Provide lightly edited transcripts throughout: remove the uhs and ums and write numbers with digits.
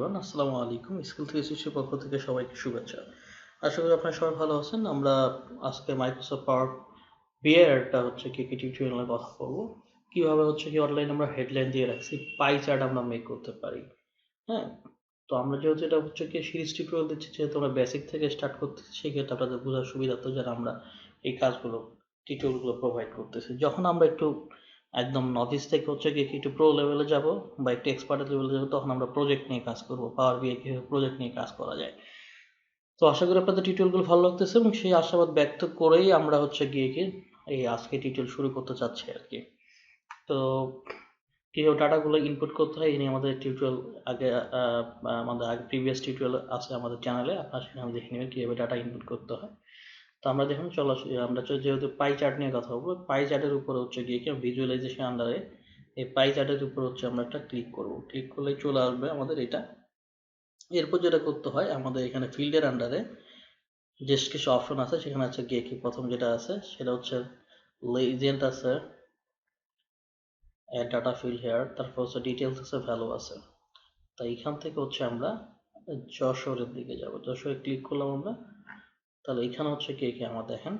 Everyone, আসসালামু আলাইকুম। School 360 পক্ষ থেকে সবাইকে শুভেচ্ছা। আশা করি আপনারা সবাই ভালো আছেন। আমরা আজকে মাইক্রোসফট পাওয়ার বিআই একটা কি টিউটোরিয়ালে কথা বলবো। কিভাবে অনলাইনে আমরা হেডলাইন দিয়ে রাখছি পাই চার্ট আমরা মেক করতে পারি। হ্যাঁ, তো আমরা যেহেতু এটা সিরিজ টিউটোরিয়াল দিচ্ছি, যেহেতু আমরা বেসিক থেকে স্টার্ট করতেছি, সেক্ষেত্রে আপনাদের বোঝার সুবিধার্থে যারা আমরা এই কাজগুলো টিউটোরিয়ালগুলো প্রোভাইড করতেছি। যখন আমরা একটু একদম নলেজ থেকে একটু প্রো লেভেলে যাব বা একটু এক্সপার্ট লেভেলে যাব, তখন আমরা প্রজেক্ট নিয়ে কাজ করব, পাওয়ার বিআই কিভাবে প্রজেক্ট নিয়ে কাজ করা যায়। তো আশা করি আপনাদের টিউটোরিয়ালগুলো ভালো লাগতেছে এবং সেই আশাবাদ ব্যক্ত করেই আমরা এই আজকে টিউটোরিয়াল শুরু করতে চাচ্ছি আর কি। তো কিভাবে ডাটাগুলো ইনপুট করতে হয় এই নিয়ে আমাদের টিউটোরিয়াল আমাদের আগে প্রিভিয়াস টিউটোরিয়াল আছে আমাদের চ্যানেলে, আপনারা সেখানে দেখে নেবেন কিভাবে ডাটা ইনপুট করতে হয়। তো আমরা দেখুন আমরা যেহেতু পাই চার্ট নিয়ে কথা বলবো, পাই চার্টের উপরে ভিজুয়ালাইজেশন আন্ডারে এই পাই চার্টের উপর আমরা একটা ক্লিক করব। ক্লিক করলেই চলে আসবে আমাদের এটা। এরপর যেটা করতে হয়, আমাদের এখানে ফিল্ডের আন্ডারে যে কিছু অপশন আছে, সেখানে প্রথম যেটা আছে সেটা হচ্ছে লিজেন্ড আছে, ডাটা ফিল্ড হেয়ার, তারপর ডিটেলস আছে, ভ্যালু আছে। তাই এখান থেকে আমরা যশোরের দিকে যাব। যশোরে ক্লিক করলাম আমরা। তাহলে এখানে আমার দেখেন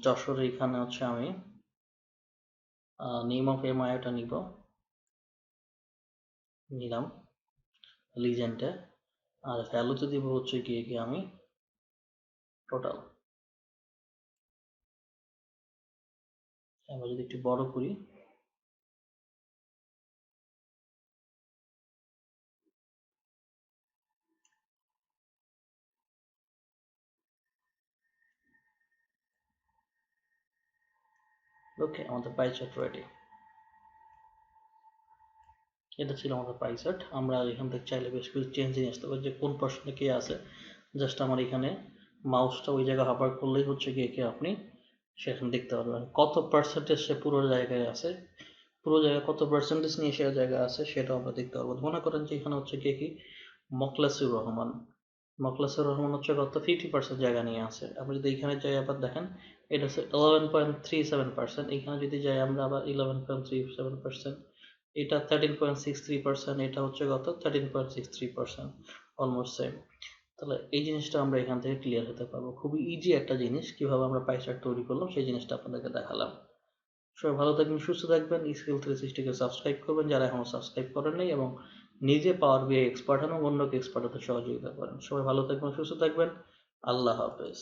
যশোরে এখানে আমি নেম অফ এমআইটা নিলাম লিজেন্ডে, আর ভ্যালুতে দিব আমি টোটাল। আমরা যদি একটু বড় করি, ওকে, আমাদের পাই চার্ট রেডি। এটা ছিল আমাদের পাই চার্ট। আমরা এখান থেকে চাইলে বেশ কিছু চেঞ্জ নিয়ে আসতে পারি, যে কোন পার্সেন্টে কে আছে। জাস্ট আমার এখানে মাউসটা ওই জায়গায় হাবার করলেই আপনি সেখানে দেখতে পারবেন কত পার্সেন্টেজ সে পুরো জায়গায় আছে, পুরো জায়গায় কত পার্সেন্টেজ নিয়ে সে জায়গায় আছে সেটাও আমরা দেখতে পারবো। মনে করেন যে এখানে মখলেসুর রহমান, কত 50% জায়গা নিয়ে আছে। আপনি যদি এখানে যাই আবার দেখেন, এটা হচ্ছে 11.37%। এখানে যদি যাই আমরা আবার 11.37%, এটা 13.63%, এটা কত 13.63%, অলমোস্ট সেম। তাহলে এই জিনিসটা আমরা এখান থেকে ক্লিয়ার হতে পারবো। খুবই ইজি একটা জিনিস, কিভাবে আমরা পাই চার্ট তৈরি করলাম সেই জিনিসটা আপনাদেরকে দেখালাম। সবাই ভালো থাকবেন, সুস্থ থাকবেন। স্কিল 360কে সাবস্ক্রাইব করবেন যারা এখনো সাবস্ক্রাইব করেন নাই, এবং নিজে পাওয়ার বিআই এক্সপার্ট হন এবং অন্যকে এক্সপার্ট হতে সহযোগিতা করেন। সবাই ভালো থাকবেন, সুস্থ থাকবেন। আল্লাহ হাফেজ।